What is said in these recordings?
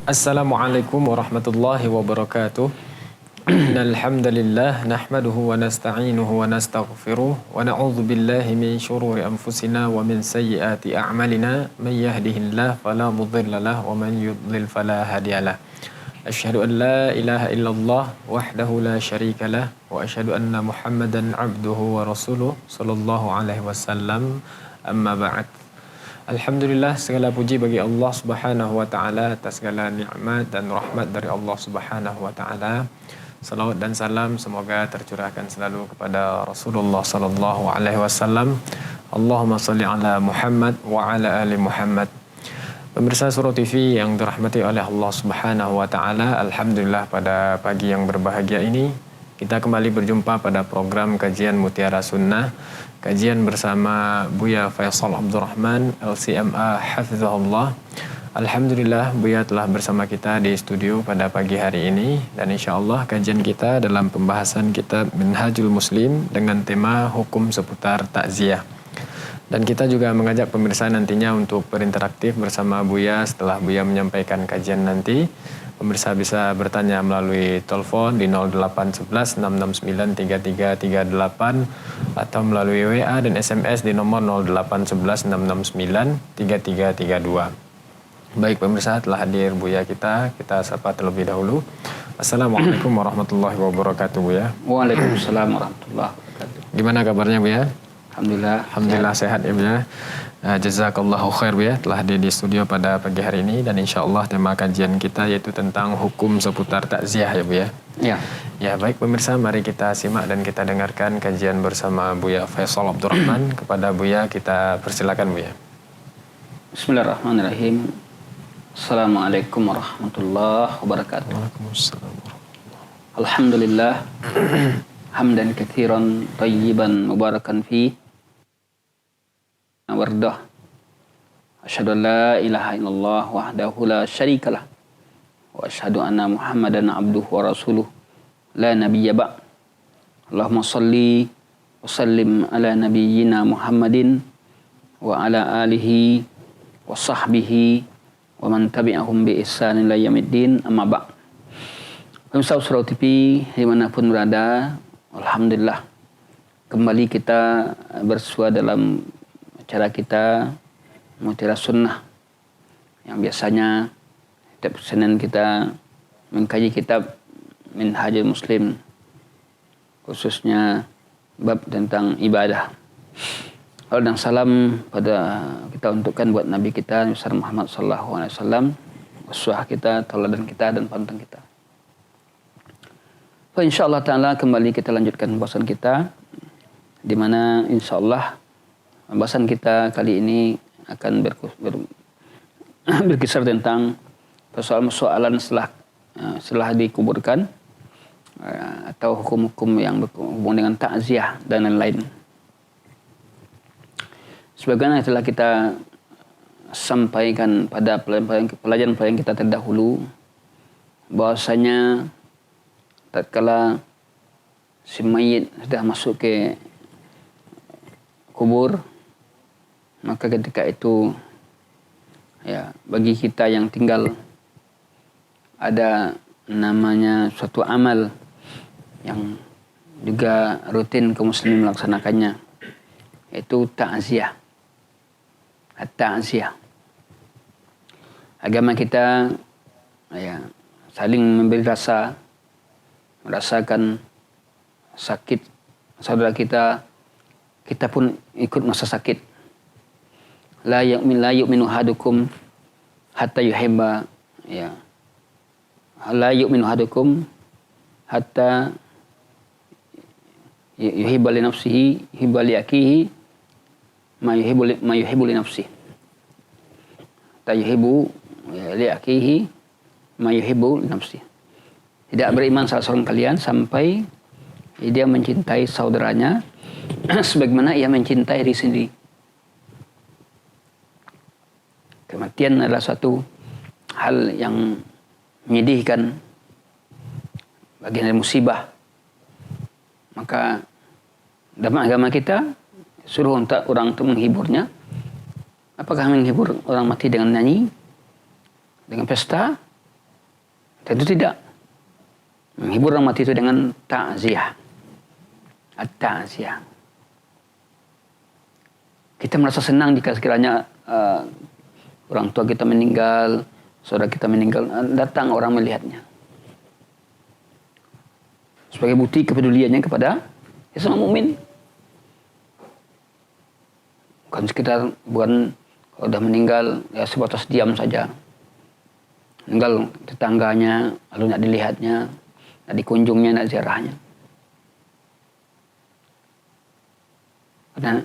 Assalamualaikum warahmatullahi wabarakatuh. Innal hamdalillah nahmaduhu wa nasta'inuhu wa nastaghfiruh wa na'udzu billahi min shururi anfusina wa min sayyiati a'malina may yahdihillahu fala mudilla lahu wa man yudlil fala hadiyalah. Asyhadu an la ilaha illallah wahdahu la syarika lah wa asyhadu anna Muhammadan abduhu wa rasuluh sallallahu alaihi wasallam. Amma ba'd. Alhamdulillah, segala puji bagi Allah Subhanahu wa taala atas segala nikmat dan rahmat dari Allah Subhanahu wa taala. Salawat dan salam semoga tercurahkan selalu kepada Rasulullah sallallahu alaihi wasallam. Allahumma shalli ala Muhammad wa ala ali Muhammad. Pemirsa Surau TV yang dirahmati oleh Allah Subhanahu wa taala, alhamdulillah pada pagi yang berbahagia ini kita kembali berjumpa pada program kajian Mutiara Sunnah. Kajian bersama Buya Faisal Abdurrahman LCMA Hafizahullah. Alhamdulillah Buya telah bersama kita di studio pada pagi hari ini. Dan insyaAllah kajian kita dalam pembahasan kitab Minhajul Muslim dengan tema hukum seputar takziah. Dan kita juga mengajak pemirsa nantinya untuk berinteraktif bersama Buya setelah Buya menyampaikan kajian nanti. Pemirsa bisa bertanya melalui telepon di 0811 669 3338 atau melalui WA dan SMS di nomor 0811 669 3332. Baik pemirsa, telah hadir Buya kita sapa terlebih dahulu. Assalamualaikum warahmatullahi wabarakatuh Buya. Waalaikumsalam warahmatullahi wabarakatuh. Gimana kabarnya Buya? Alhamdulillah sehat ya Buya. Jazakallahu khair Buya telah hadir di studio pada pagi hari ini, dan insyaallah tema kajian kita yaitu tentang hukum seputar takziah ya Buya. Ya. Ya baik pemirsa, mari kita simak dan kita dengarkan kajian bersama Buya Faisal Abdurrahman. Kepada Buya kita persilakan Buya. Bismillahirrahmanirrahim. Assalamualaikum warahmatullahi wabarakatuh. Waalaikumsalam. Alhamdulillah hamdan katsiran tayyiban mubarakan fi wardah. Asyhadu an la ilaha illallah wahdahu la syarikalah wa asyhadu anna Muhammadan abduhu wa rasuluh la nabiyya ba'. Allahumma shalli wa sallim ala nabiyyina Muhammadin wa ala alihi wa sahbihi wa man tabi'ahum bi ihsanin ila yaumiddin, amma ba'. Pemirsa Surau TV dimanapun berada, alhamdulillah kembali kita bersua dalam acara kita Mutiara Sunnah yang biasanya setiap Senin kita mengkaji kitab Minhajul Muslim, khususnya bab tentang ibadah. Salawat dan salam pada kita untukkan buat Nabi kita Nabi Muhammad sallallahu alaihi wasallam, uswah kita, tauladan kita dan panutan kita. Insyaallah taala kembali kita lanjutkan pembahasan kita, di mana insyaallah pembahasan kita kali ini akan berkisar tentang persoalan-persoalan setelah dikuburkan, atau hukum-hukum yang berhubungan dengan takziah dan lain-lain. Sebagaimana telah kita sampaikan pada pelajaran kita terdahulu, bahwasanya tatkala si mayit sudah masuk ke kubur, maka ketika itu ya bagi kita yang tinggal ada namanya suatu amal yang juga rutin kaum muslimin melaksanakannya, yaitu takziah. At-ta'ziyah. Agama kita ya saling memberi merasakan sakit saudara kita, kita pun ikut masa sakit. La yu'minu ahadukum hatta yuhibba, ya. La yu'minu ahadukum hatta yuhibba li nafsihi, yuhibba li akihi ma yuhibbu li nafsihi. Ta yuhibbu li akihi ma yuhibbu li nafsihi. Tidak beriman salah seorang kalian sampai dia mencintai saudaranya sebagaimana ia mencintai diri sendiri. Kematian adalah suatu hal yang menyedihkan, bagian dari musibah. Maka dalam agama kita suruh untuk orang itu menghiburnya. Apakah menghibur orang mati dengan nyanyi, dengan pesta, Tentu tidak. Menghibur orang mati itu dengan ta'ziyah. At-ta'ziyah. Kita merasa senang jika sekiranya orang tua kita meninggal, saudara kita meninggal, datang orang melihatnya. Sebagai bukti kepeduliannya kepada sesama mukmin. Bukan kalau sudah meninggal ya sebatas diam saja. Meninggal tetangganya, lalu nak dilihatnya, nak dikunjungnya, nak ziarahnya. Dan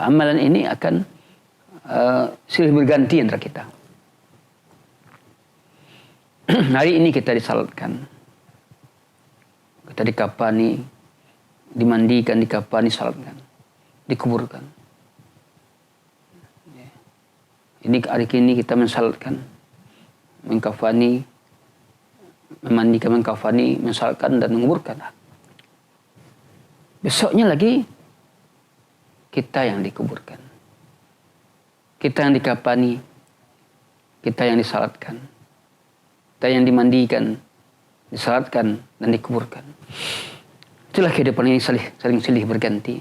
amalan ini akan silih berganti antara kita. Hari ini kita disalatkan, kita dikafani, dimandikan, dikafani, salatkan, dikuburkan. Ini hari ini kita mensalatkan, mengkafani, memandikan, mengkafani, mensalatkan dan menguburkan. Besoknya lagi kita yang dikuburkan, kita yang dikafani, kita yang disalatkan, kita yang dimandikan, disalatkan dan dikuburkan. Itulah kehidupan ini saling silih berganti.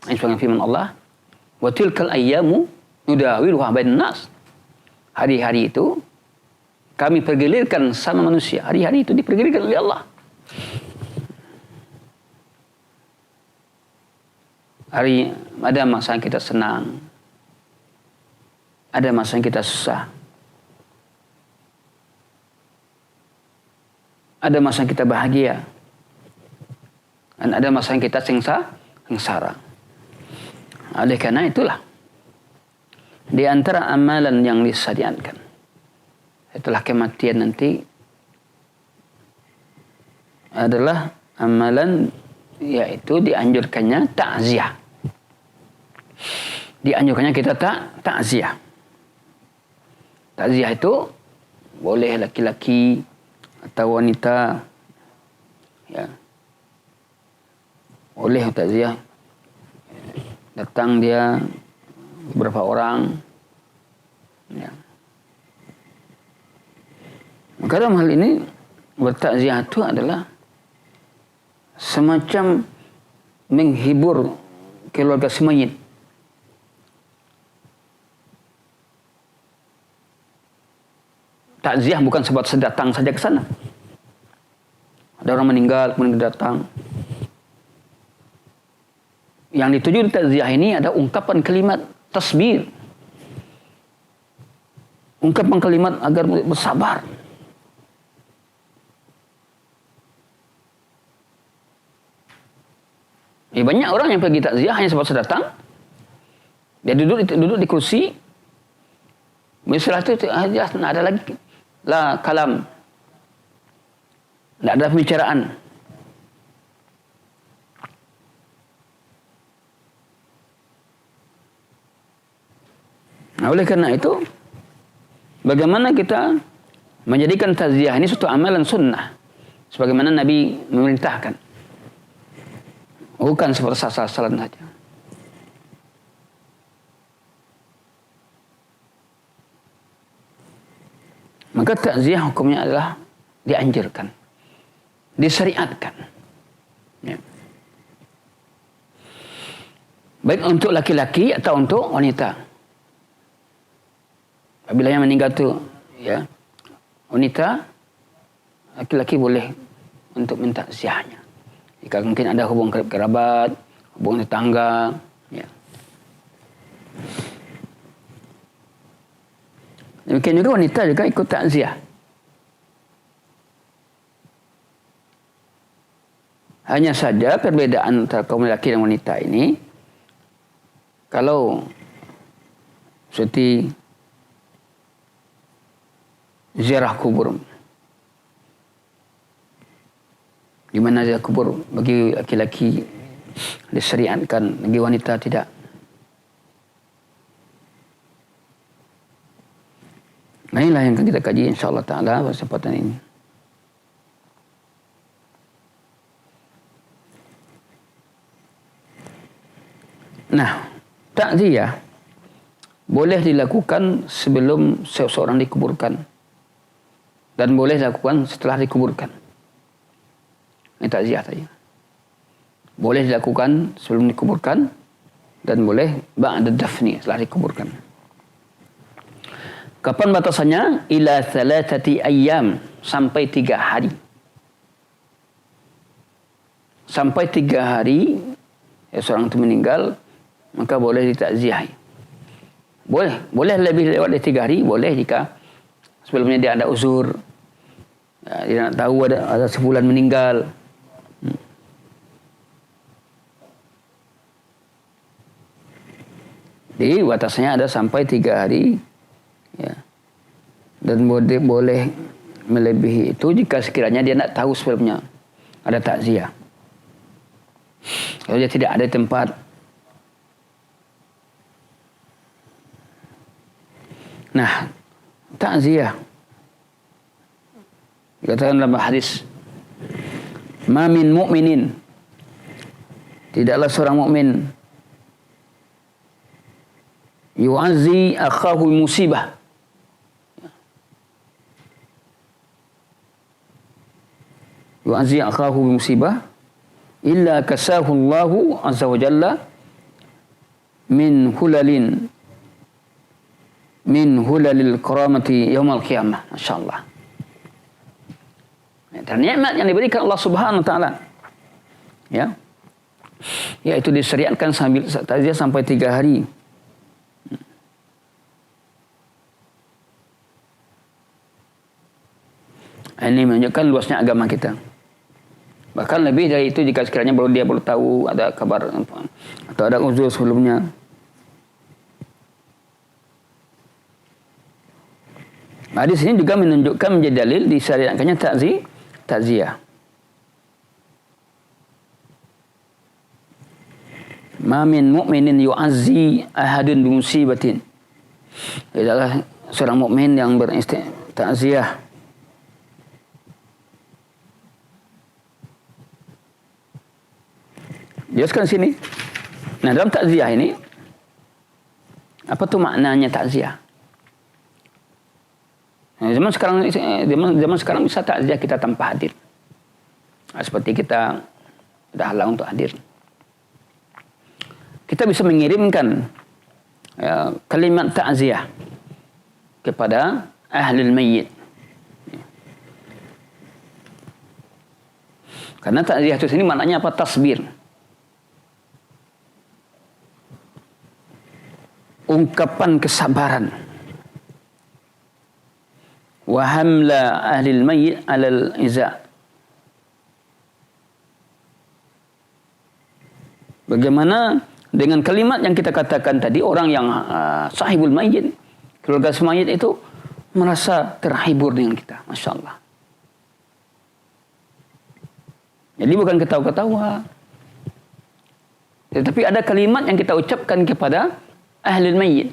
Ini firman Allah, wa tilkal ayyamu nudawiluha bainan nas. Hari-hari itu kami pergilirkan sama manusia. Hari-hari itu dipergilirkan oleh Allah. Ada masa yang kita senang, ada masa yang kita susah, ada masa yang kita bahagia, dan ada masa yang kita sengsara. Oleh karena itulah, di antara amalan yang disyariatkan setelah kematian nanti adalah amalan, yaitu dianjurkannya ta'ziyah. Dianjurkannya kita ta'ziyah. Ta'ziyah itu boleh laki-laki atau wanita, ya, boleh ta'ziyah. Datang dia beberapa orang, ya. Maka dalam hal ini bertakziah itu adalah semacam menghibur keluarga si mayit. Takziah bukan sebatas datang saja ke sana. Ada orang meninggal kemudian datang. Yang dituju di takziah ini ada ungkapan kalimat tasbir. Ungkapan kalimat agar bersabar. Banyak orang yang pergi takziah hanya sebatas datang. Dia duduk di kursi. Setelah itu jelas tidak ada lagi lah kalam. Tidak ada pembicaraan. Nah, oleh karena itu, bagaimana kita menjadikan takziah ini suatu amalan sunnah, sebagaimana Nabi memerintahkan, bukan seperti asal-asalan saja. Maka takziah hukumnya adalah dianjurkan, disyariatkan. Ya. Baik untuk laki-laki atau untuk wanita. Apabila yang meninggal itu, ya, wanita, laki-laki boleh untuk minta takziahnya. Jika mungkin ada hubungan kerabat, hubungan tetangga, ya. Demikian juga wanita juga ikut takziah. Hanya saja perbedaan antara kaum lelaki dan wanita ini, kalau seperti ziarah kubur, di mana ziarah kubur bagi laki-laki disyariatkan, bagi wanita tidak. Nah, inilah yang akan kita kaji insyaAllah ta'ala pada kesempatan ini. Nah, takziah boleh dilakukan sebelum seseorang dikuburkan. dan boleh dilakukan setelah dikuburkan. Ini takziah tadi. Boleh dilakukan sebelum dikuburkan dan boleh ba'da dafni, setelah dikuburkan. Kapan batasannya? Ila 3 ayyam, sampai 3 hari. Sampai 3 hari seorang itu meninggal, maka boleh ditakziahi. Boleh lebih lewat dari 3 hari, boleh jika sebelumnya dia ada uzur, dia nak tahu ada sebulan meninggal. Jadi batasnya ada sampai 3 hari, ya. Dan boleh melebihi itu jika sekiranya dia nak tahu sebelumnya ada takziah. Kalau dia tidak ada tempat. Nah, takziah dikatakan dalam hadis, ma min mu'minin, tidaklah seorang mukmin yu'azzi akhahu musibah, yu'azzi akhahu musibah illa kasahu Allahu azza wa jalla min hulalil karamati yaumal qiyamah. Masyaallah. Dan nikmat yang diberikan Allah Subhanahu wa taala, ya, yaitu disyariatkan sambil takziah sampai 3 hari. Ini menunjukkan luasnya agama kita. Bahkan lebih dari itu jika sekiranya dia baru tahu ada kabar atau ada uzur sebelumnya. Hadis ini juga menunjukkan menjadi dalil disyariatkannya takziah. Ma min mu'minin yu'azzi ahadun bi musibatin. Adalah seorang mukmin yang takziah. Jelaskan sini. Nah, dalam takziah ini apa tuh maknanya takziah? Nah, zaman sekarang bisa takziah kita tanpa hadir. Nah, seperti kita sudah halang untuk hadir. Kita bisa mengirimkan kalimat takziah kepada ahlul mayyit. Karena takziah itu sini maknanya apa? Tasbir. Ungkapan kesabaran. Wa hamla ahlil mayyit alal iza. Bagaimana dengan kalimat yang kita katakan tadi, orang yang sahibul mayyit, keluarga semayit itu merasa terhibur dengan kita. Masya Allah. Jadi bukan ketawa-ketawa, tetapi ada kalimat yang kita ucapkan kepada ahlul mayyit.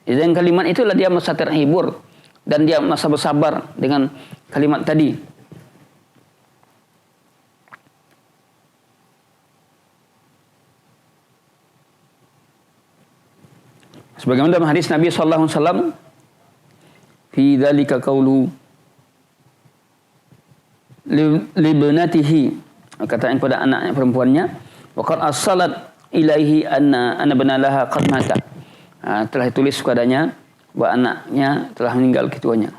Dan kalimat itulah dia merasa terhibur dan dia merasa bersabar dengan kalimat tadi. Sebagaimana dalam hadis Nabi sallallahu alaihi wasallam, fi dzalika qaulu libnatihi, kata kepada anaknya perempuannya, wa qad as-salat ilaihi anna banalaha qad mata. Telah ditulis kepadanya bahwa anaknya telah meninggal ketuanya.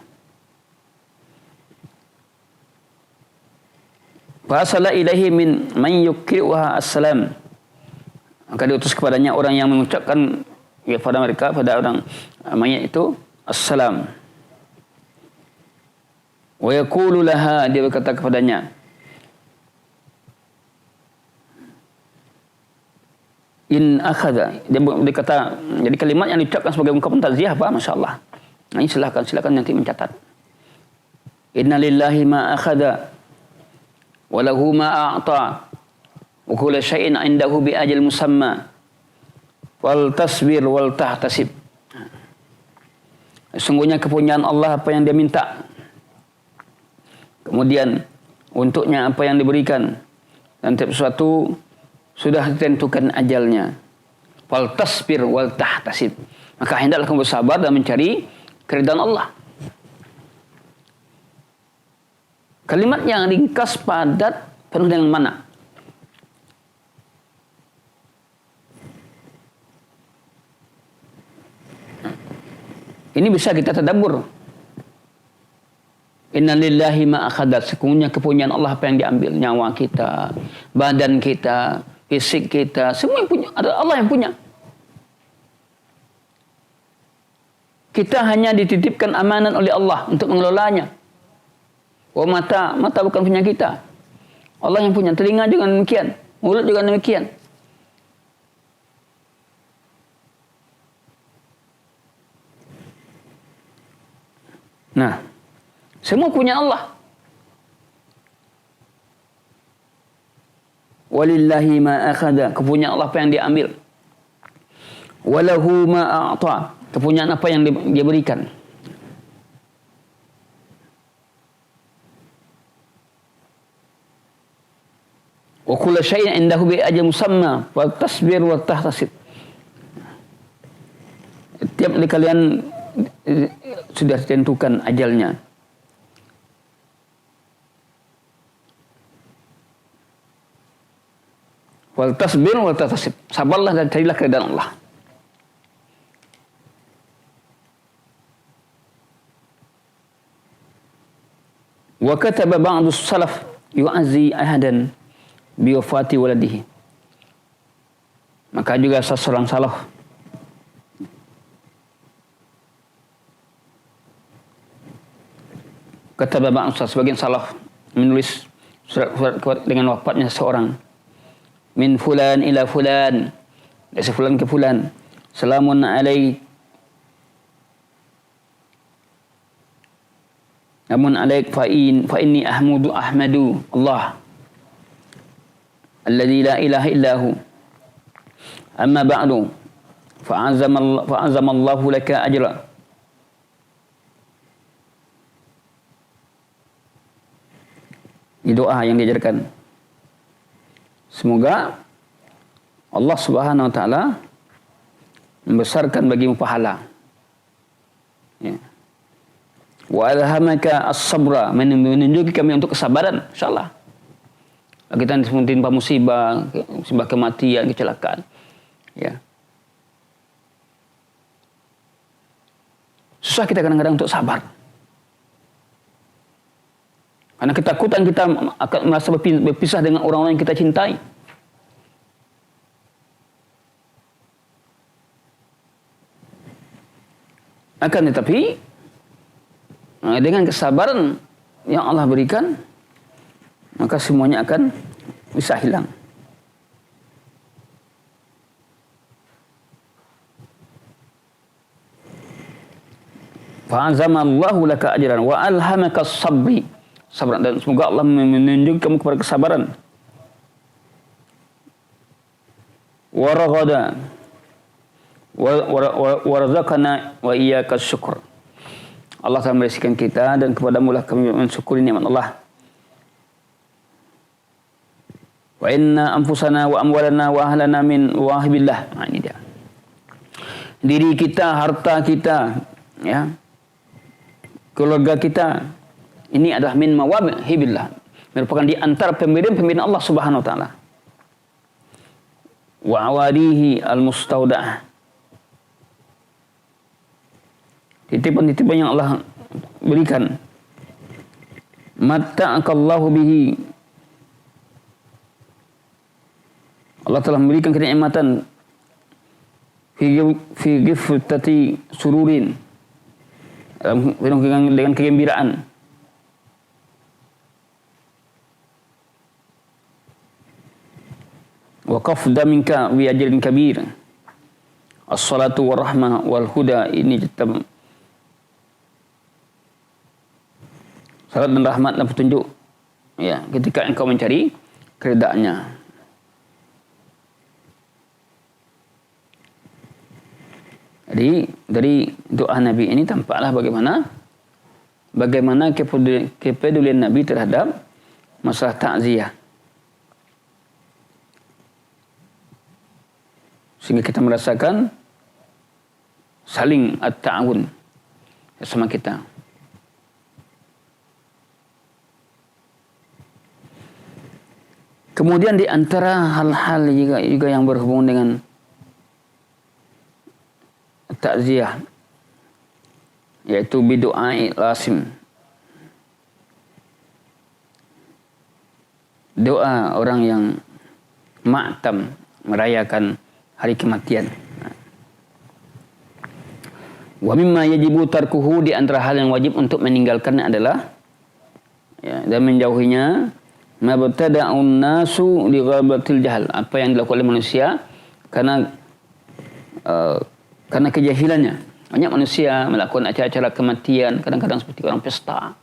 Fa sala ilaihi min man yukri'uha assalam. Maka diutus kepadanya orang yang mengucapkan kepada mereka, pada orang mayat itu, assalam. Wa yaqulu laha, dia berkata kepadanya, in akhadha, dia kata, jadi kalimat yang diucapkan sebagai ungkapan takziah apa? Masya Allah. Nah, ini silakan nanti mencatat. Inna lillahi ma akhadha wa lahu ma a'ta wa kullu syai'in 'indahu bi ajal musamma wal tasbir wal tahtasib. Sungguhnya kepunyaan Allah apa yang dia minta, kemudian untuknya apa yang diberikan, dan tiap sesuatu sudah ditentukan ajalnya. Wal tasbir wal tahtasib, maka hendaklah kamu bersabar dan mencari keridhaan Allah. Kalimat yang ringkas, padat, penuh dengan makna. Ini bisa kita tadabbur. Inna lillahi ma akhadat. Sesungguhnya kepunyaan Allah apa yang diambil. Nyawa kita, badan kita, fisik kita, semua yang punya, ada Allah yang punya. Kita hanya dititipkan amanat oleh Allah untuk mengelolanya. Oh, mata bukan punya kita. Allah yang punya. Telinga juga demikian. Mulut juga demikian. Nah, semua punya Allah. Walillahi ma akhada. Kepunyaan Allah apa yang diambil. Walahu ma a'ta. Kepunyaan apa yang dia berikan. Wa kullu syai'in indahu bi ajal musamma wa tasbir wa tahtasib. Tiap kali kalian sudah ditentukan ajalnya. Wal tasbir wal tahtasib. Sabarlah dan carilah keridhaan Allah. Wa kataba ba'du salaf yu'azzi ahadan bi wafati waladihi. Maka juga seorang salaf kata ba'du, sebagian salaf menulis surat dengan wafatnya seseorang. Min fulan ila fulan, dari fulan ke fulan. Salamun alaik, namun alaik fa inni ahmadu Allah alladzi la ilaha illahu. Amma ba'du fa'azama Allahu laka ajra. Ini doa yang diajarkan. Semoga Allah Subhanahu wa taala membesarkan bagimu pahala. Ya. Wa alhamaka as-sabra, menunjuki kami untuk kesabaran, insyaallah. Kita ditimpa musibah kematian, kecelakaan. Ya. Susah kita kadang-kadang untuk sabar. Karena ketakutan kita akan merasa berpisah dengan orang-orang yang kita cintai. Akan tetapi dengan kesabaran yang Allah berikan, maka semuanya akan bisa hilang. Fa'azamallahu laka ajran wa alhamaka sabri. Sabar, dan semoga Allah menunjuk kamu kepada kesabaran. Waraghada warzaqana wa iyyaka syukur. Allah telah memberikan kita dan kepadamu lah kami mensyukuri nikmat Allah. Wa inna anfusana wa amwalana wa ahlana min wahibillah. Nah, ini dia. Diri kita, harta kita, ya, keluarga kita, ini adalah min mawahibillah, merupakan di antara pemberian-pemberian Allah Subhanahu wa taala. Wa awadihi al-mustaudah. Titipan-titipan yang Allah berikan. Matta'akallahu bihi. Allah telah memberikan kenikmatan fi giftati sururin, dengan kegembiraan. Wa qafda minka wi ajrin kabir. As-salatu war-rahmah wal huda, ini salat dan rahmat dan petunjuk, ya, ketika engkau mencari keridhaannya. Jadi dari doa Nabi ini tampaklah bagaimana kepedulian Nabi terhadap masalah takziah. Sehingga kita merasakan saling at-ta'awun sama kita. Kemudian di antara hal-hal juga yang berhubungan dengan takziah, yaitu bidu'ai lasim. Doa orang yang ma'tam, merayakan hari kematian. Wa mimma yajibu tarkuhu, di antara hal yang wajib untuk meninggalkannya adalah dan menjauhinya mabtada'un nasu li ghabatil jahal, apa yang dilakukan oleh manusia karena kejahilannya. Banyak manusia melakukan acara-acara kematian, kadang-kadang seperti orang pesta.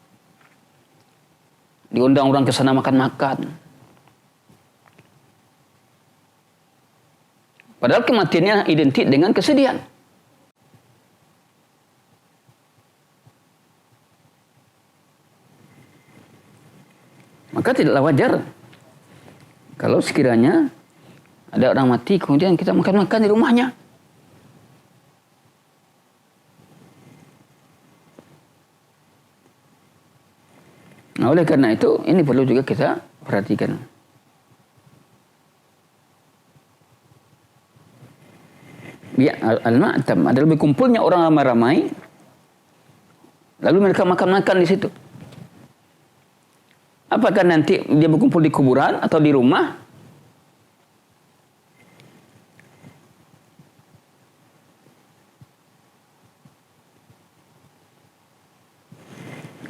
Diundang orang ke sana makan-makan. Padahal kematiannya identik dengan kesedihan. Maka tidaklah wajar kalau sekiranya ada orang mati kemudian kita makan-makan di rumahnya. Nah, oleh karena itu ini perlu juga kita perhatikan. Ya, al-ma'tam adalah berkumpulnya orang ramai-ramai, lalu mereka makan-makan di situ. Apakah nanti dia berkumpul di kuburan atau di rumah?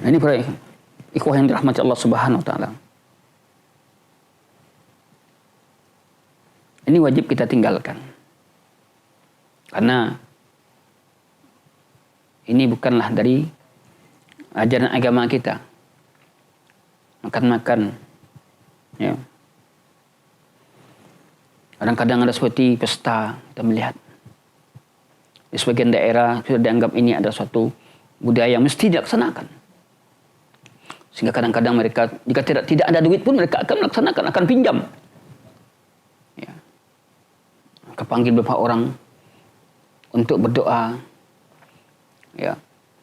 Nah, ini para ikhwah yang dirahmati Allah Subhanahu wa taala. Ini wajib kita tinggalkan. Karena ini bukanlah dari ajaran agama kita. Makan-makan, ya. Kadang-kadang ada seperti pesta, kita melihat di sebagian daerah sudah dianggap ini ada suatu budaya yang mesti dilaksanakan. Sehingga kadang-kadang mereka jika tidak ada duit pun mereka akan melaksanakan, akan pinjam. Ya. Maka panggil beberapa orang untuk berdoa. Ya.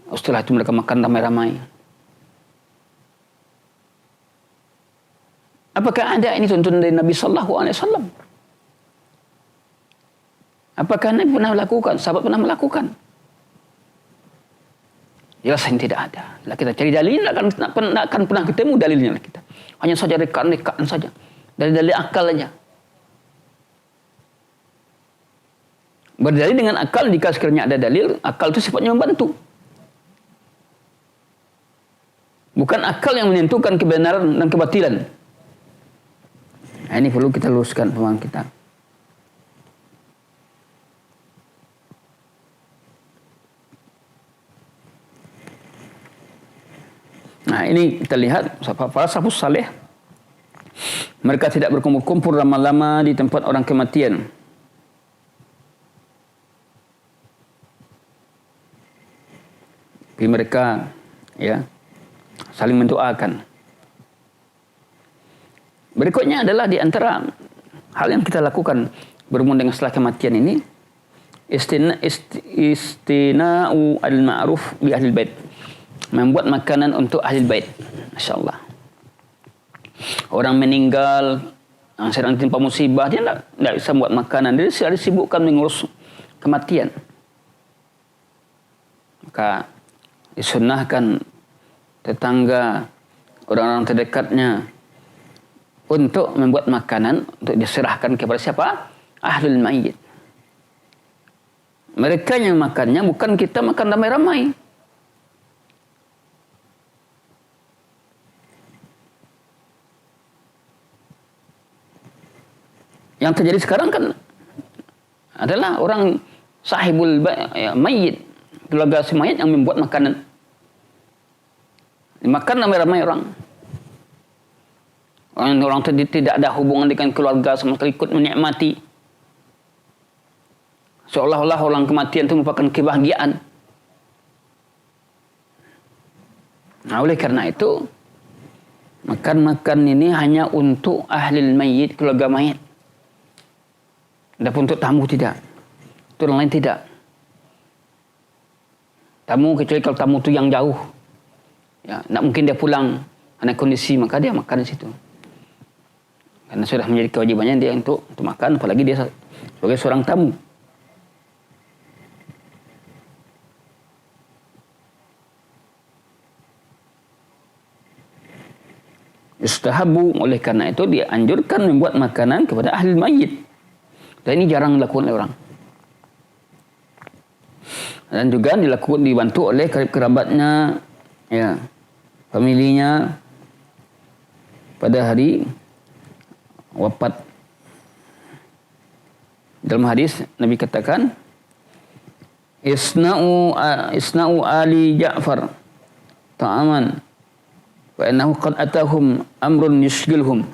Setelah itu mereka makan ramai-ramai. Apakah ada ini tuntunan dari Nabi Sallallahu Alaihi Wasallam? Apakah Nabi pernah melakukan? Sahabat pernah melakukan? Jelas yang tidak ada. Bila kita cari dalil, tidak akan pernah ketemu dalilnya kita. Hanya saja rekaan-rekaan saja. Dari akal saja. Berdalil dengan akal, jika sekiranya ada dalil, akal itu sifatnya membantu. Bukan akal yang menentukan kebenaran dan kebatilan. Nah, ini perlu kita luruskan pemahaman kita. Nah, ini kita lihat para salafus saleh, mereka tidak berkumpul-kumpul lama-lama di tempat orang kematian. Tapi mereka ya saling mendoakan. Berikutnya adalah di antara hal yang kita lakukan berhubungan dengan setelah kematian ini, istina'u al-ma'ruf bi ahli bait. Membuat makanan untuk ahli bait. Masya-Allah. Orang meninggal yang sedang ditimpa musibah, dia tidak bisa buat makanan, dia selalu disibukkan mengurus kematian. Maka disunnahkan tetangga, orang-orang terdekatnya untuk membuat makanan untuk diserahkan kepada siapa? Ahlul mayyit. Mereka yang makannya bukan kita makan ramai-ramai. Yang terjadi sekarang kan adalah orang sahibul mayyit, keluarga si mayit yang membuat makanan. Dimakan ramai-ramai orang. Orang tidak ada hubungan dengan keluarga sama sekali, ikut menikmati. Seolah-olah orang kematian itu merupakan kebahagiaan. Nah, oleh karena itu, makan-makan ini hanya untuk ahli mayyit, keluarga mayit. Adapun untuk tamu tidak. Itu orang lain tidak. Tamu kecuali kalau tamu itu yang jauh. Ya, tak mungkin dia pulang karena kondisi, maka dia makan di situ. Karena sudah menjadi kewajibannya dia untuk makan, apalagi dia sebagai seorang tamu. Istahabu, oleh karena itu dianjurkan membuat makanan kepada ahli mayit. Dan ini jarang dilakukan oleh orang. Dan juga dibantu oleh kerabatnya, ya, familinya pada hari wafat. Dalam hadis Nabi katakan, Isna'u ali Ja'far ta'aman wa innahu qad atahum amrun yushghilhum.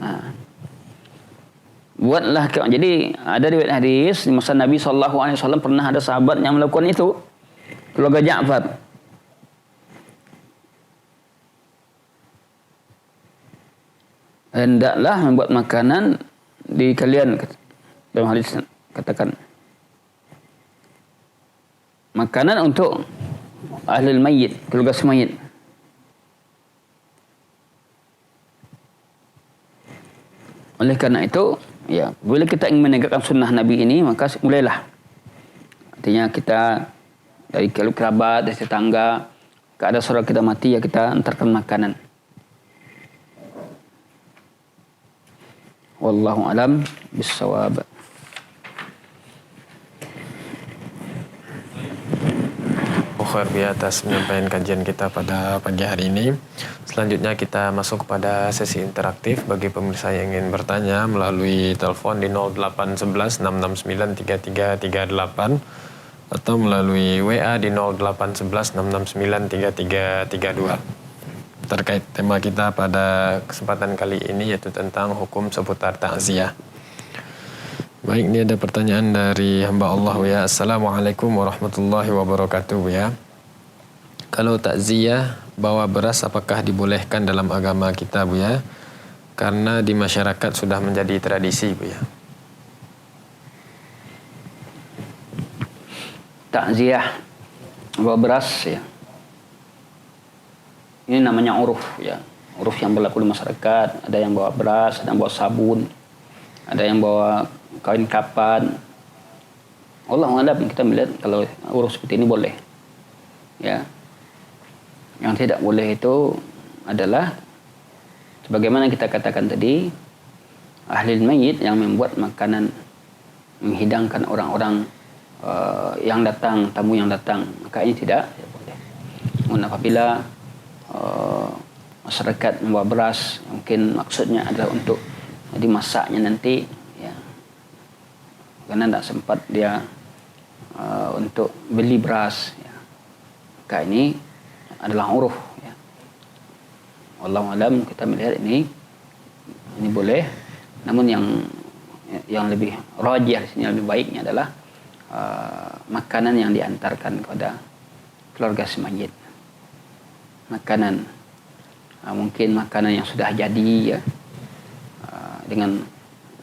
Buatlah, jadi ada riwayat hadis di masa Nabi SAW pernah ada sahabat yang melakukan itu, keluarga Ja'far. Hendaklah membuat makanan di kalian, dalam hadis katakan makanan untuk ahli mayit, keluarga mayit. Oleh karena itu, ya, bila kita ingin menegakkan sunnah Nabi ini, maka mulailah. Artinya kita dari kerabat, dari tetangga, ada saudara kita mati, ya kita antarkan makanan. Wallahu alam bissawab. Khair bi atas penyampaian kajian kita pada pagi hari ini. Selanjutnya kita masuk kepada sesi interaktif bagi pemirsa yang ingin bertanya melalui telepon di 0811 669 3338 atau melalui WA di 0811 669 3332. Terkait tema kita pada kesempatan kali ini yaitu tentang hukum seputar takziah. Baik, ini ada pertanyaan dari hamba Allah ya. Assalamualaikum warahmatullahi wabarakatuh ya. Kalau takziah bawa beras apakah dibolehkan dalam agama kita Bu ya? Karena di masyarakat sudah menjadi tradisi Bu ya. Takziah bawa beras ya. Ini namanya uruf ya. Uruf yang berlaku di masyarakat, ada yang bawa beras, ada yang bawa sabun, ada yang bawa kain kapan. Wallahu a'lam, kita melihat kalau urus seperti ini boleh. Ya. Yang tidak boleh itu adalah sebagaimana kita katakan tadi, ahli mayit yang membuat makanan, menghidangkan orang-orang yang datang, tamu yang datang, maka ini tidak boleh. Namun apabila masyarakat membawa beras, mungkin maksudnya adalah untuk dimasaknya nanti, ya, karena tidak sempat dia untuk beli beras, ya. Maka ini adalah uruf, ya. Wallahu alam, kita melihat ini boleh. Namun yang lebih rajih di sini, lebih baiknya adalah makanan yang diantarkan kepada keluarga si mayit. Makanan mungkin makanan yang sudah jadi, ya, dengan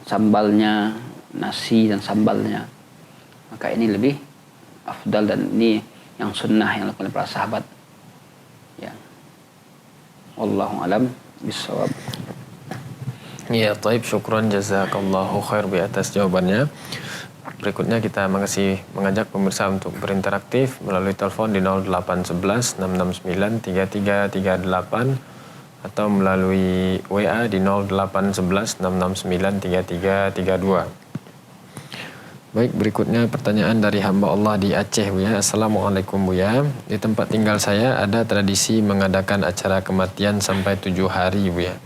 sambalnya, nasi dan sambalnya, maka ini lebih afdal dan ini yang sunnah yang dilakukan oleh para sahabat, ya. Wallahu alam bissawab. Ya, taib, syukran jazakallahu khair bi atas jawabannya. Berikutnya kita mengajak pemirsa untuk berinteraktif melalui telepon di 0811 669 3338 atau melalui WA di 0811 669 3332. Baik, berikutnya pertanyaan dari hamba Allah di Aceh Bu ya. Assalamualaikum Bu ya. Di tempat tinggal saya ada tradisi mengadakan acara kematian sampai 7 hari Bu ya.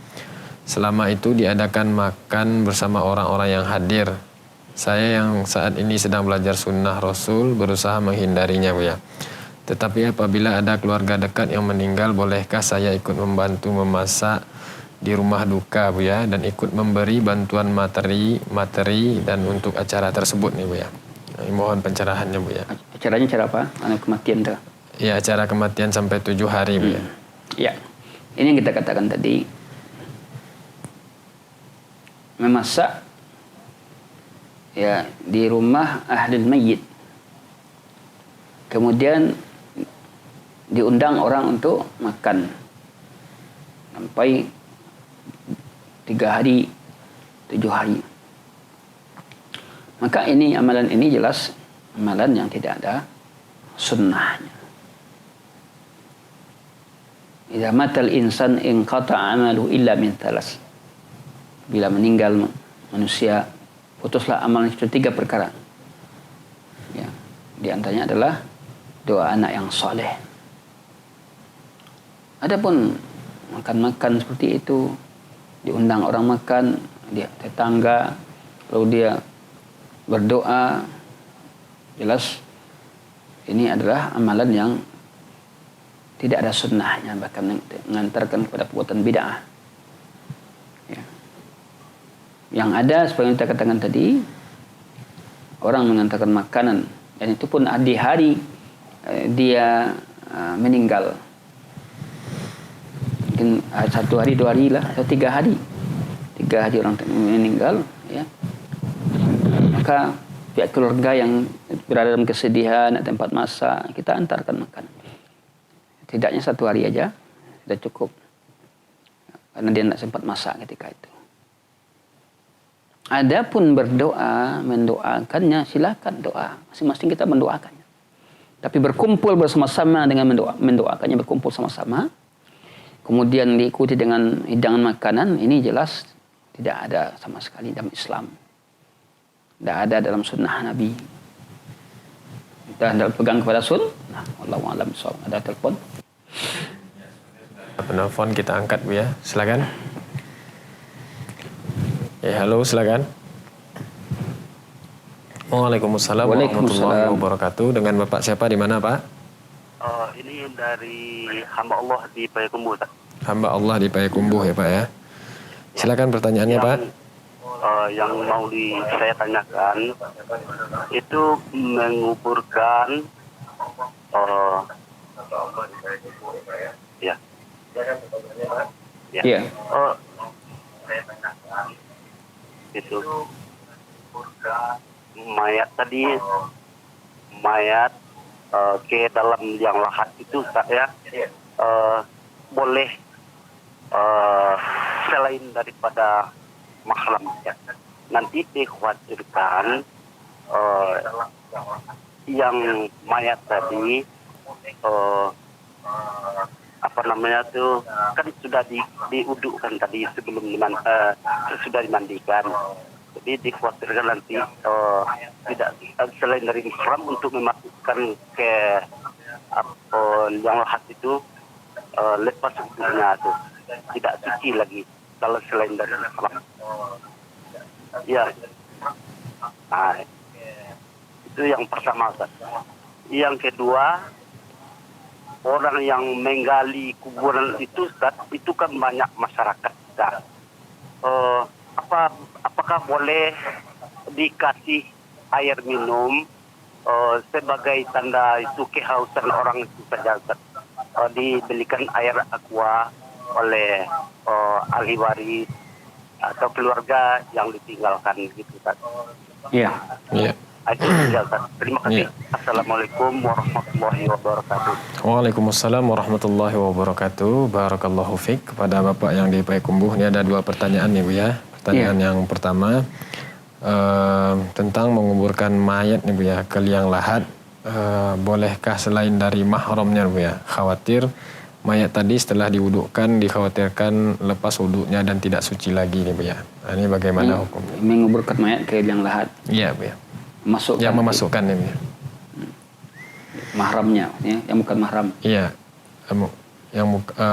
Selama itu diadakan makan bersama orang-orang yang hadir. Saya yang saat ini sedang belajar sunnah Rasul berusaha menghindarinya Bu ya. Tetapi apabila ada keluarga dekat yang meninggal, bolehkah saya ikut membantu memasak di rumah duka Bu ya, dan ikut memberi bantuan materi dan untuk acara tersebut nih Bu ya. Mohon pencerahannya Bu ya. Acaranya cara apa? Anak kematian dah. Ya, acara kematian sampai 7 hari Bu ya. Ya. Ini yang kita katakan tadi. Memasak, ya, di rumah ahli mayit. Kemudian diundang orang untuk makan sampai 3 hari 7 hari. Maka ini amalan ini jelas amalan yang tidak ada sunnahnya. Idza matal insan inqata amalu illa min thalas. Bila meninggal manusia, putuslah amalnya itu 3 perkara. Ya, di antaranya adalah doa anak yang soleh. Adapun makan-makan seperti itu, diundang orang makan, dia tetangga, lalu dia berdoa, jelas ini adalah amalan yang tidak ada sunnahnya, bahkan mengantarkan kepada perbuatan bid'ah. Ya. Yang ada seperti yang kita katakan tadi, orang mengantarkan makanan, dan itu pun di hari dia meninggal. Mungkin 1 hari, 2 hari lah, atau 3 hari. 3 hari orang meninggal, ya. Maka pihak keluarga yang berada dalam kesedihan, tempat masak, kita antarkan makanan. Tidaknya 1 hari aja sudah cukup, karena dia tidak sempat masak ketika itu. Adapun berdoa, mendoakannya, silakan doa, masing-masing kita mendoakannya. Tapi berkumpul bersama-sama dengan mendoakannya, berkumpul sama-sama, kemudian diikuti dengan hidangan makanan, ini jelas tidak ada sama sekali dalam Islam. Tidak ada dalam sunnah Nabi. Kita hendak pegang kepada sunnah. Wallahu a'lam bishawab. Ada telepon? Penelpon kita angkat Bu ya. Silakan. Ya, halo, silakan. Waalaikumsalam warahmatullahi wabarakatuh. Dengan Bapak siapa, di mana Pak? Ini dari hamba Allah di Payakumbuh. Hamba Allah di Payakumbuh ya Pak ya. Silakan pertanyaannya Pak. Yang mau saya tanyakan itu menguburkan ya. Ya. Saya tanyakan itu mayat tadi, mayat ke dalam yang lahat itu saya boleh selain daripada mahram ya. Nanti dikhawatirkan yang mayat tadi apa namanya tuh kan sudah diudukkan tadi sebelum sudah dimandikan. Jadi dikhawatirkan nanti tidak selain dari mahram untuk memasukkan ke yang lahat itu lepas uduknya tuh tidak suci lagi kalau selain dari mahram. Ya, nah, itu yang pertama Ustaz. Yang kedua, orang yang menggali kuburan itu Ustaz, itu kan banyak masyarakat kita. Apakah boleh dikasih air minum sebagai tanda itu kehausan orang itu saja Ustaz? Dibelikan air aqua oleh ahli waris atau keluarga yang ditinggalkan gitu Ustaz. Iya. Iya. Itu saja Ustaz. Terima kasih. Assalamualaikum warahmatullahi wabarakatuh. Waalaikumsalam warahmatullahi wabarakatuh. Barakallahu fiik. Kepada Bapak yang di Payakumbuh, ini ada 2 pertanyaan nih Bu ya. Pertanyaan yang pertama tentang menguburkan mayat nih Bu ya ke liang lahat, bolehkah selain dari mahramnya Bu ya? Khawatir mayat tadi setelah diwudukkan dikhawatirkan lepas wuduknya dan tidak suci lagi nih Bu ya. Nah, ini bagaimana hukumnya? Menguburkan mayat ke liang lahat. Iya Bu ya. Masukkan Yang memasukkan nih Bu ya. Mahramnya, ya, yang bukan mahram. Iya.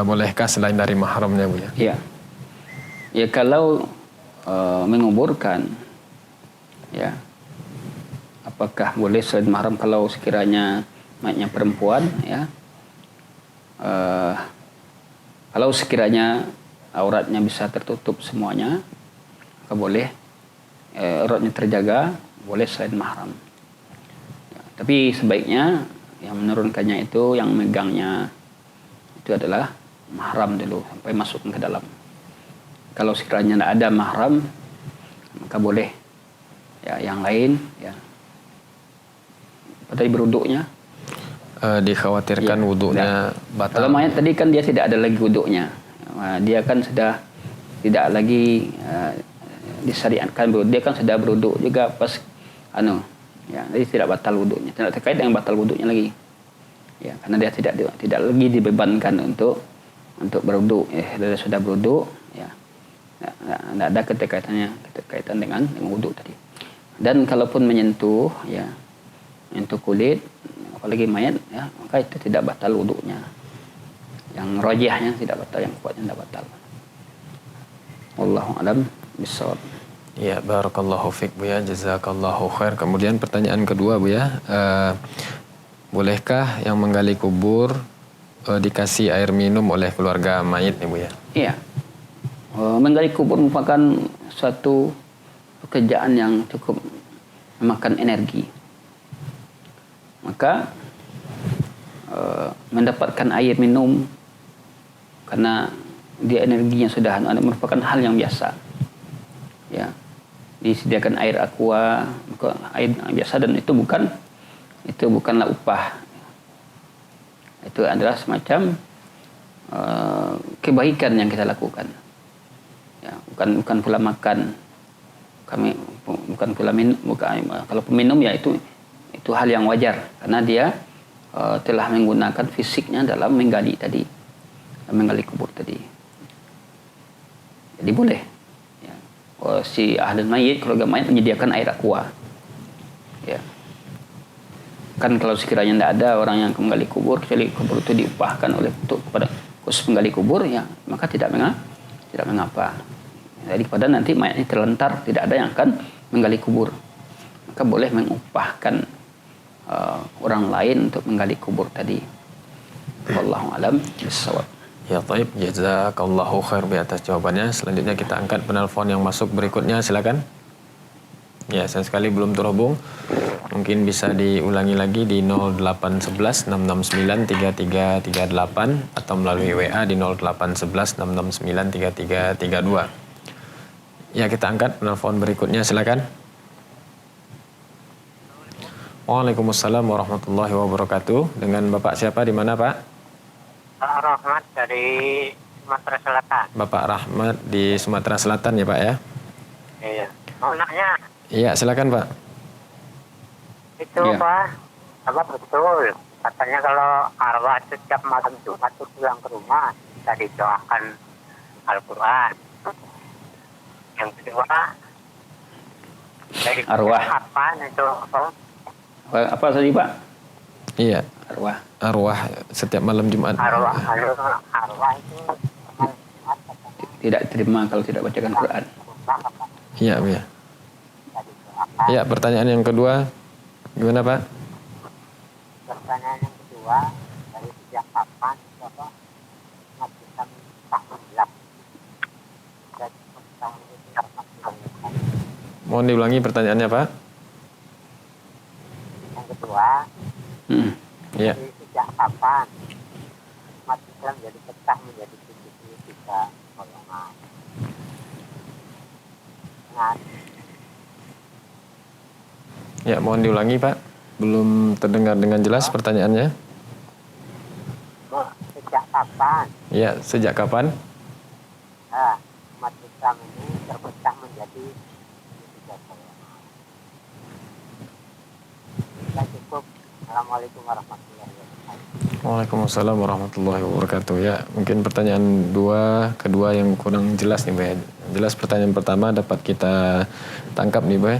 Bolehkah selain dari mahramnya Bu ya? Iya. Ya kalau menguburkan, ya, apakah boleh selain mahram kalau sekiranya mayatnya perempuan, ya? Kalau sekiranya auratnya bisa tertutup semuanya, maka boleh, auratnya terjaga, boleh selain mahram. Ya, tapi sebaiknya yang menurunkannya itu, yang megangnya itu adalah mahram dulu sampai masukkan ke dalam. Kalau sekiranya tidak ada mahram, maka boleh ya yang lain, ya. Tadi berwuduknya dikhawatirkan ya, wuduknya batal. Kalau mayat tadi kan dia tidak ada lagi wuduknya, dia kan sudah tidak lagi disyariatkan berwudu, dia kan sudah berwudu juga pas jadi tidak batal wudunya, tidak terkait dengan batal wudunya lagi. Ya, karena dia tidak lagi dibebankan untuk berwudu, dia sudah berwudu, ya. Tidak ada keterkaitan dengan wudu tadi. Dan kalaupun menyentuh kulit, apalagi mayat, ya, maka itu tidak batal wudunya. Yang rajihnya tidak batal, yang kuatnya tidak batal. Wallahu a'lam bishawab. Ya, barakallahu fiik Bu ya, jazakallahu khair. Kemudian pertanyaan kedua Bu ya, bolehkah yang menggali kubur dikasih air minum oleh keluarga mayit nih Bu ya? Iya. Menggali kubur merupakan suatu pekerjaan yang cukup memakan energi. Maka mendapatkan air minum karena dia energinya sudah merupakan hal yang biasa. Ya. Disediakan air aqua, air yang biasa, dan itu bukanlah upah. Itu adalah semacam kebaikan yang kita lakukan. Ya, bukan pula makan. Kami bukan pula minum, kalau peminum ya itu hal yang wajar karena dia telah menggunakan fisiknya dalam menggali kubur tadi. Jadi boleh. Ya. Si ahli mayit, keluarga mayit menyediakan air aqua. Ya. Kan kalau sekiranya tidak ada orang yang menggali kubur, kecuali kubur itu diupahkan kepada khusus penggali kubur, ya maka tidak mengapa. Jadi pada nanti mayat ini terlantar, tidak ada yang akan menggali kubur, maka boleh mengupahkan orang lain untuk menggali kubur tadi. Wallahu a'lam bishawab. Ya, taib, jazakallahu khair atas jawabannya. Selanjutnya kita angkat penelpon yang masuk berikutnya, silakan. Ya, sayang sekali belum terhubung. Mungkin bisa diulangi lagi di 0811 669 3338 atau melalui WA di 0811 669 3332. Ya, kita angkat penelpon berikutnya, silakan. Waalaikumsalam warahmatullahi wabarakatuh. Dengan Bapak siapa, di mana Pak? Pak Rahmat dari Sumatera Selatan. Bapak Rahmat di Sumatera Selatan ya Pak ya? Iya. Mau nanya? Iya, silakan Pak. Itu Ya. Pak, apa betul? Katanya kalau arwah setiap malam Jumat itu pulang ke rumah, kita didoakan Al-Quran. Yang kedua, dari Arwah. kapan itu? Apa tadi Pak? Iya, Arwah setiap malam Jumat. Arwah itu tidak terima kalau tidak bacakan Quran. Iya, iya. Iya, pertanyaan yang kedua gimana Pak? Pertanyaan yang kedua, dari sejak kapan Bapak bisa tahun Mohon diulangi pertanyaannya Pak. Yang kedua, Iya. dari sejak kapan umat Islam jadi pecah menjadi 73 golongan? Nah, Ya, mohon diulangi Pak. Belum terdengar dengan jelas pertanyaannya. sejak kapan Iya, sejak kapan? umat Islam ini terpecah menjadi 73 golongan? Ya, cukup. Assalamualaikum warahmatullahi wabarakatuh. Waalaikumsalam warahmatullahi wabarakatuh. Ya, mungkin pertanyaan kedua yang kurang jelas nih Pak. Jelas pertanyaan pertama dapat kita tangkap nih Pak.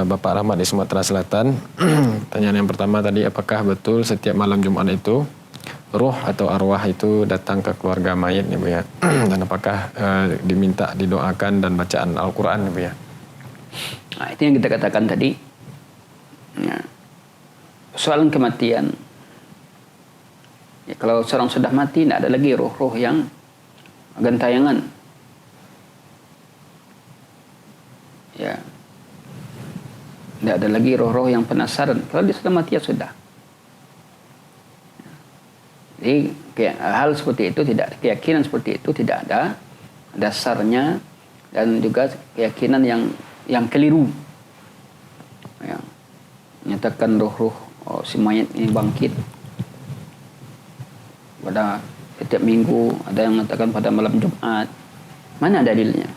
Bapak Rahmat di Sumatera Selatan. Pertanyaan yang pertama tadi, apakah betul setiap malam Jumat itu ruh atau arwah itu datang ke keluarga mayit nih Bu ya? Dan apakah diminta didoakan dan bacaan Al-Quran nih Bu ya? Nah, itu yang kita katakan tadi. Ya. Soalan kematian. Ya, kalau seorang sudah mati, tidak ada lagi roh-roh yang gentayangan. Ya. Tidak ada lagi roh-roh yang penasaran. Kalau dia sudah mati, ya sudah. Jadi hal seperti itu keyakinan seperti itu tidak ada dasarnya, dan juga keyakinan yang keliru. Ya. Menyatakan roh-roh si mayat ini bangkit pada setiap minggu, ada yang mengatakan pada malam Jumat. Mana dalilnya?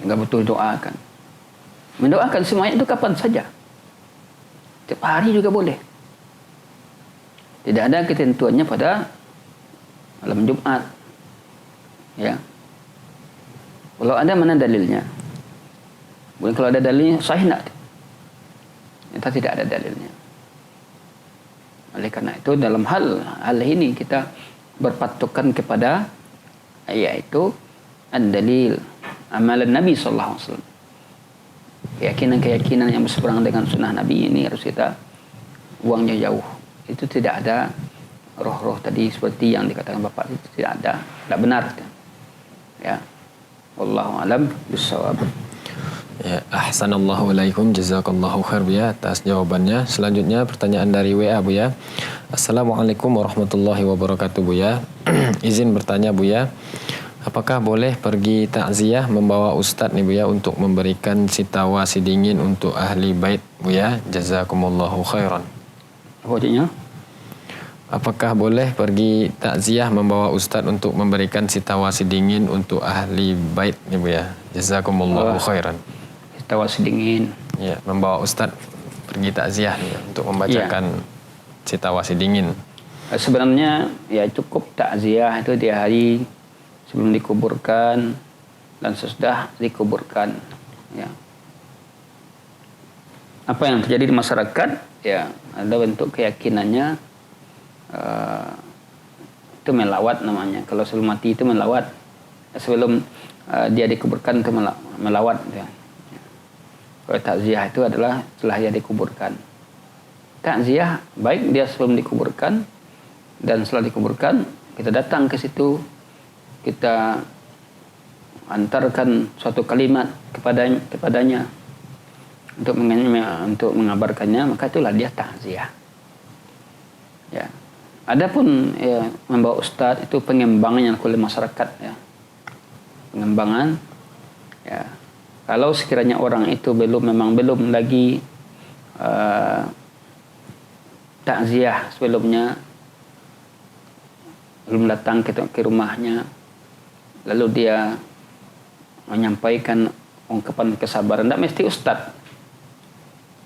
Enggak butuh doakan. Mendoakan si mayat itu kapan saja. Tiap hari juga boleh. Tidak ada ketentuannya pada malam Jumat. Ya. Kalau ada mana dalilnya? Mungkin kalau ada dalilnya sahih enggak? Kita tidak ada dalilnya. Oleh karena itu dalam hal ini kita berpatokan kepada yaitu ad-dalil amalan Nabi sallallahu alaihi wasallam. Keyakinan-keyakinan yang berseberangan dengan sunnah Nabi ini harus kita buangnya jauh. Itu tidak ada roh-roh tadi seperti yang dikatakan Bapak itu tidak ada, tidak benar. Ya. Wallahu alam bissawab. Ya, ahsanallahu ilaikum, jazakallahu khair Buya atas jawabannya. Selanjutnya pertanyaan dari WA Buya. Assalamualaikum warahmatullahi wabarakatuh Buya. Izin bertanya Buya, apakah boleh pergi takziah membawa ustadz nih Buya untuk memberikan situasi dingin untuk ahli bait Buya? Jazakumullahu khairan. Apa maksudnya? Apakah boleh pergi takziah membawa ustadz untuk memberikan situasi dingin untuk ahli bait nih Buya? Jazakumullahu khairan. Situasi dingin. Ya, membawa ustadz pergi takziah nih untuk membacakan situasi dingin. Sebenarnya ya cukup takziah itu di hari sebelum dikuburkan dan sesudah dikuburkan. Ya. Apa yang terjadi di masyarakat? Ya, ada bentuk keyakinannya itu melawat namanya. Kalau sebelum mati itu melawat. Sebelum dia dikuburkan itu melawat. Ya. Kalau takziah itu adalah setelah dia dikuburkan. Takziah baik dia sebelum dikuburkan dan setelah dikuburkan kita datang ke situ, kita antarkan suatu kalimat kepadanya untuk mengabarkannya, maka itulah dia takziah. Ya. Adapun ya, membawa ustadz itu pengembangan oleh masyarakat ya. Pengembangan ya. Kalau sekiranya orang itu belum lagi takziah sebelumnya, belum datang ke rumahnya, lalu dia menyampaikan ungkapan kesabaran, tidak mesti ustadz,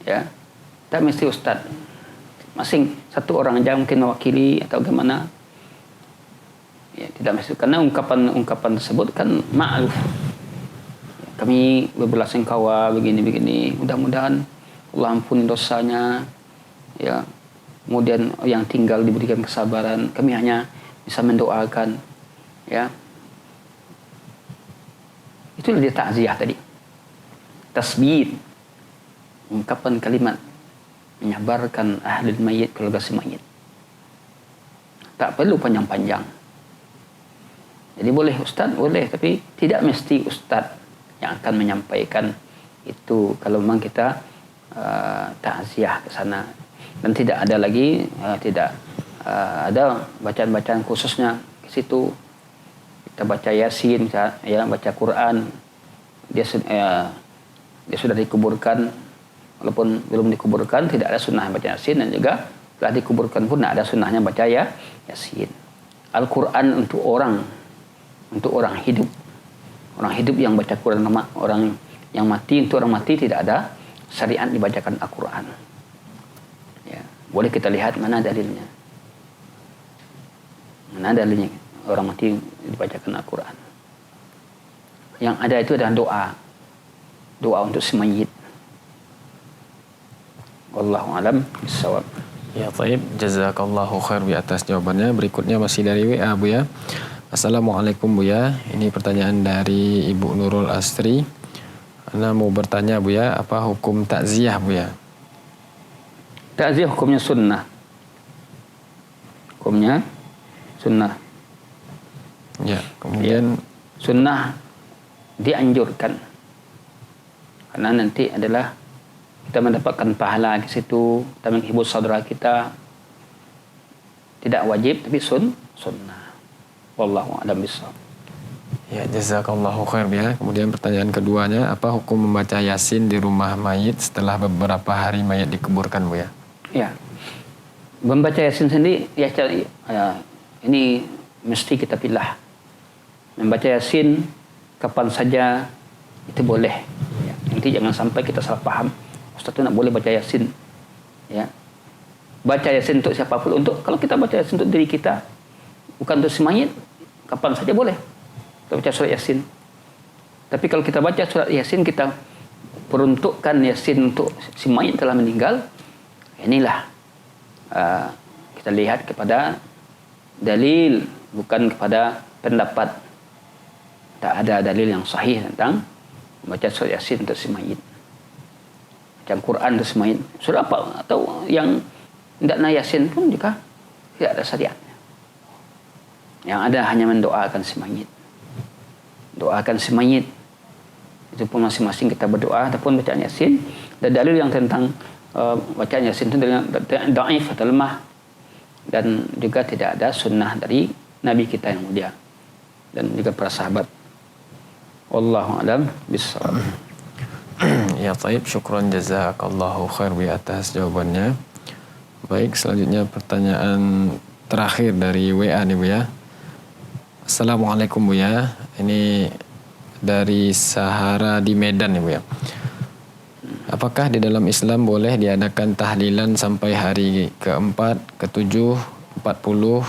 ya, tidak mesti ustadz, masing satu orang aja mungkin mewakili atau gimana, ya, tidak mesti, karena ungkapan tersebut kan ma'ruf. Kami berbelasungkawa begini, mudah-mudahan Allah ampuni dosanya, ya. Kemudian yang tinggal diberikan kesabaran. Kami hanya bisa mendoakan, ya. Itulah dia takziah tadi. Tasbih, ungkapan kalimat menyabarkan ahli mayit, keluarga si mayit. Tak perlu panjang-panjang. Jadi boleh ustaz, boleh, tapi tidak mesti ustaz yang akan menyampaikan itu kalau memang kita takziah ke sana, dan tidak ada lagi ada bacaan-bacaan khususnya ke situ. Kita baca Yasin, ya, baca Quran. Dia sudah dikuburkan, walaupun belum dikuburkan tidak ada sunnah baca Yasin, dan juga setelah dikuburkan pun tidak ada sunnahnya baca Yasin. Al-Quran untuk orang hidup. Orang hidup yang baca Quran, orang yang mati, untuk orang mati tidak ada syariat dibacakan Al-Quran. Ya, boleh kita lihat mana dalilnya. Mana dalilnya orang mati dibacakan Al-Quran. Yang ada itu adalah doa untuk si mayit. Wallahu alam bissawab. Ya, taib. Jazakallahu khair Buya atas jawabannya. Berikutnya masih dari WA Buya. Assalamualaikum Buya. Ini pertanyaan dari Ibu Nurul Astri. Ana mau bertanya Buya, apa hukum takziah Buya? Takziah hukumnya sunnah. Hukumnya sunnah. Ya, kemudian sunnah dianjurkan. Karena nanti adalah kita mendapatkan pahala di situ, kita menghibur saudara kita. Tidak wajib tapi sunnah. Wallahu a'lam bishawab. ya, jazakallahu khair Buya. Kemudian pertanyaan keduanya, apa hukum membaca Yasin di rumah mayit setelah beberapa hari mayit dikuburkan Buya? Ya. Membaca Yasin sendiri ya, ini mesti kita pilih. Membaca Yasin kapan saja itu boleh. Ya. Nanti jangan sampai kita salah paham. Ustaz itu nak boleh baca Yasin. Ya. Baca Yasin untuk siapapun. Kalau kita baca Yasin untuk diri kita, bukan untuk si mayit, kapan saja boleh. Kita baca surat Yasin. Tapi kalau kita baca surat Yasin, kita peruntukkan Yasin untuk si mayit telah meninggal. Inilah kita lihat kepada dalil, bukan kepada pendapat. Tak ada dalil yang sahih tentang baca surat Yasin untuk si mayit. Baca Quran untuk si mayit. Surah apa atau yang tidak nak Yasin pun juga tidak ada syariatnya. Yang ada hanya mendoakan si mayit. Doakan si mayit. Itu pun masing-masing kita berdoa ataupun bacaan Yasin. Dan dalil yang tentang bacaan Yasin itu dhaif atau lemah. Dan juga tidak ada sunnah dari Nabi kita yang mulia. Dan juga para sahabat. Wallahu a'lam bishawab. Ya, taib, syukran jazakallahu khair bi atas jawabannya. Baik, selanjutnya pertanyaan terakhir dari WA nih Bu ya. Assalamualaikum Bu ya. Ini dari Sahara di Medan nih Bu ya. Apakah di dalam Islam boleh diadakan tahlilan sampai hari ke-4, ke-7, 40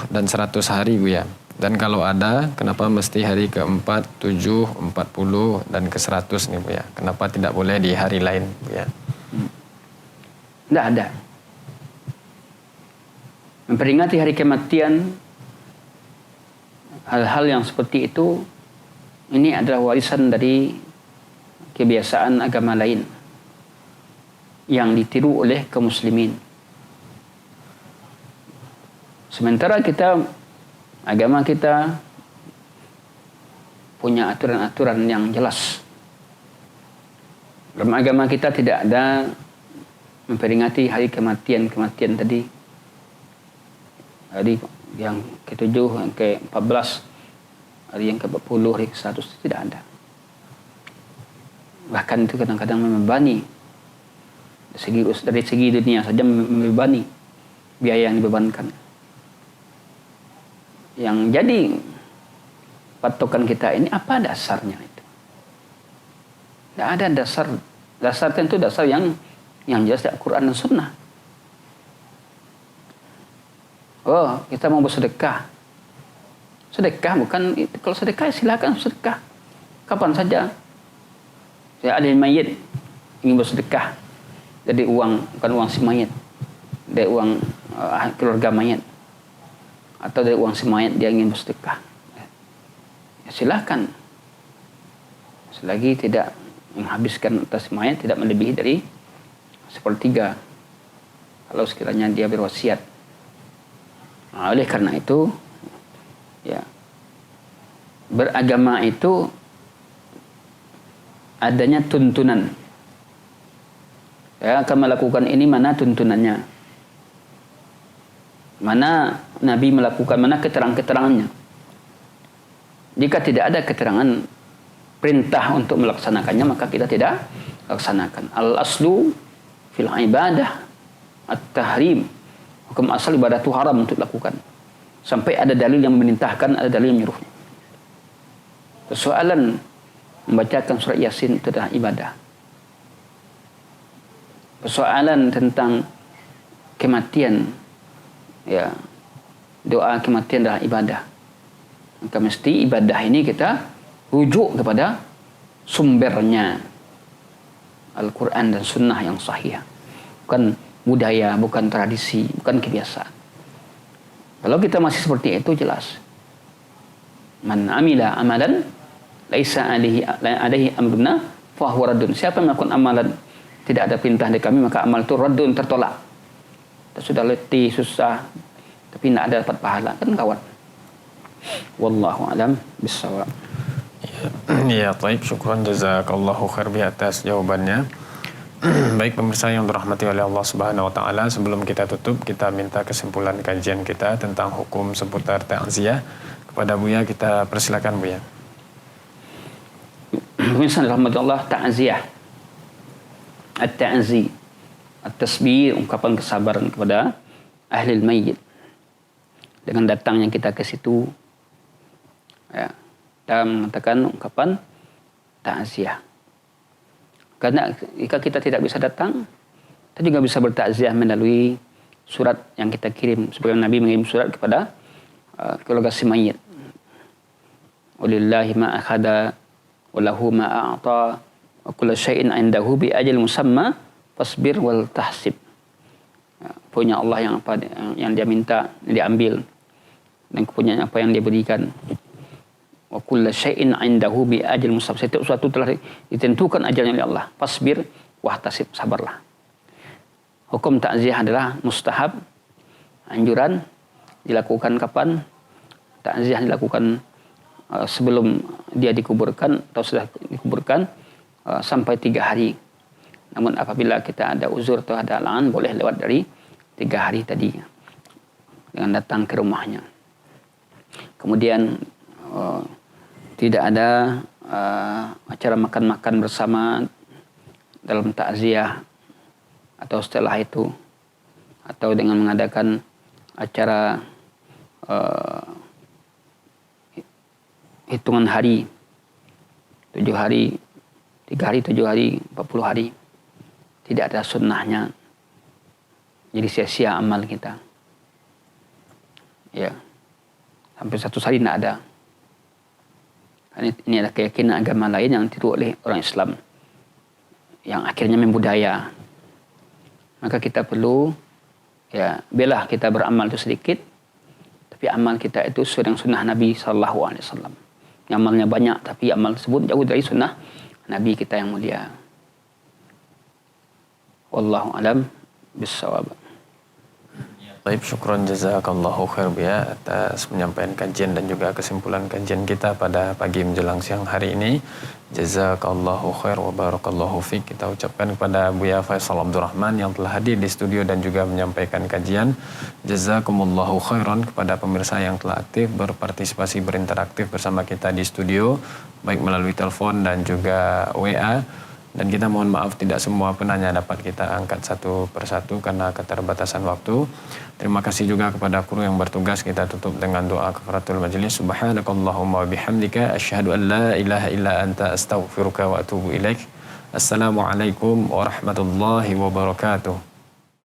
dan 100 hari Bu ya? Dan kalau ada, kenapa mesti hari ke-4, 7, 40 dan ke-100 nih Bu ya? Kenapa tidak boleh di hari lain Bu ya? Tidak ada. Memperingati hari kematian, hal-hal yang seperti itu, ini adalah warisan dari kebiasaan agama lain yang ditiru oleh kaum muslimin. Sementara agama kita punya aturan-aturan yang jelas. Dalam agama kita tidak ada memperingati hari kematian tadi. Hari yang ke-7, yang ke-14, hari yang ke-40, hari ke-100 tidak ada. Bahkan itu kadang-kadang membebani. Dari segi dunia saja membebani biaya yang dibebankan. Yang jadi patokan kita ini apa dasarnya itu? Tidak ada dasar. Dasar tentu dasar yang jelas dari Al-Quran dan Sunnah. Oh, kita mau bersedekah. Sedekah bukan, kalau sedekah silakan sedekah. Kapan saja. Saya ada mayit ingin bersedekah. Jadi uang, bukan uang si mayit. Dari uang keluarga mayit. Atau dari uang si mayit dia ingin bersedekah. Ya, silakan. Selagi tidak menghabiskan atas mayit, tidak melebihi dari 1/3. Kalau sekiranya dia berwasiat. Nah, oleh karena itu, ya, beragama itu adanya tuntunan. Ya, akan melakukan ini, mana tuntunannya, mana Nabi melakukan, mana keterangan-keterangannya. Jika tidak ada keterangan perintah untuk melaksanakannya, maka kita tidak laksanakan. Al-aslu fil ibadah at-tahrim. Hukum asal ibadah itu haram untuk dilakukan. Sampai ada dalil yang memerintahkan, ada dalil yang menyuruhnya. Persoalan membacakan surat Yasin itu adalah ibadah. Persoalan tentang kematian, ya, doa kematian adalah ibadah. Maka mesti ibadah ini kita rujuk kepada sumbernya, Al-Quran dan Sunnah yang sahih. Bukan budaya, bukan tradisi, bukan kebiasaan. Kalau kita masih seperti itu, jelas. Man amila amalan laisa alaihi amruna fahuwa raddun. Siapa yang melakukan amalan tidak ada perintah dari kami, maka amal itu raddun, tertolak. Kita sudah letih, susah, tapi tidak ada dapat pahala, kan kawan. Wallahu a'lam bishawab. Ya, taib, syukran jazakallahu khair bi atas jawabannya. Baik pemirsa yang dirahmati oleh Allah Subhanahu wa taala, sebelum kita tutup, kita minta kesimpulan kajian kita tentang hukum seputar ta'ziyah kepada Buya. Kita persilakan Buya. Pemirsa dirahmati Allah, ta'ziyah, at-ta'zi, at-tasbih, ungkapan kesabaran kepada ahli al-mayyit dengan datangnya kita ke situ, ya, dan mengatakan ungkapan ta'ziyah. Karena jika kita tidak bisa datang, kita juga bisa bertakziah melalui surat yang kita kirim. Sebagai Nabi mengirim surat kepada keluarga si mayit. Walillahi ma akhada walahu ma a'ta wa kullu syai'in 'indahu bi ajal musamma fasbir wal tahsib. Punya Allah yang apa yang dia minta diambil, dan punya apa yang dia berikan. Wa kullu syai'in 'indahu bi ajal musamma. Setiap sesuatu telah ditentukan ajalnya oleh Allah. Fasbir wahtasib, sabarlah. Hukum takziah adalah mustahab, anjuran, dilakukan kapan? Takziah dilakukan sebelum dia dikuburkan atau sudah dikuburkan sampai 3 hari. Namun apabila kita ada uzur atau ada halangan, boleh lewat dari 3 hari tadi dengan datang ke rumahnya. Kemudian tidak ada acara makan-makan bersama dalam takziah atau setelah itu, atau dengan mengadakan acara hitungan hari 7 hari, 3 hari, 7 hari, 40 hari. Tidak ada sunnahnya, jadi sia-sia amal kita. Ya, sampai 100 hari tidak ada. Ini adalah keyakinan agama lain yang ditiru oleh orang Islam, yang akhirnya membudaya. Maka kita perlu, ya, belah kita beramal itu sedikit, tapi amal kita itu sesuai dengan sunnah Nabi SAW. Amalnya banyak, tapi amal tersebut jauh dari sunnah Nabi kita yang mulia. Wallahu alam bissawab. Baik, syukron jazakallahu khair ya atas penyampaian kajian dan juga kesimpulan kajian kita pada pagi menjelang siang hari ini. Jazakallahu khair wa barakallahu fiik. Kita ucapkan kepada Buya Faisal Abdurrahman yang telah hadir di studio dan juga menyampaikan kajian. Jazakumullahu khairan kepada pemirsa yang telah aktif berpartisipasi berinteraktif bersama kita di studio, baik melalui telepon dan juga WA. Dan kita mohon maaf tidak semua penanya dapat kita angkat satu persatu karena keterbatasan waktu. Terima kasih juga kepada kru yang bertugas. Kita tutup dengan doa kafaratul majlis. Subhanakallahumma wa bihamdika asyhadu an la ilaha illa anta astaghfiruka wa atubu ilaik. Assalamualaikum warahmatullahi wabarakatuh.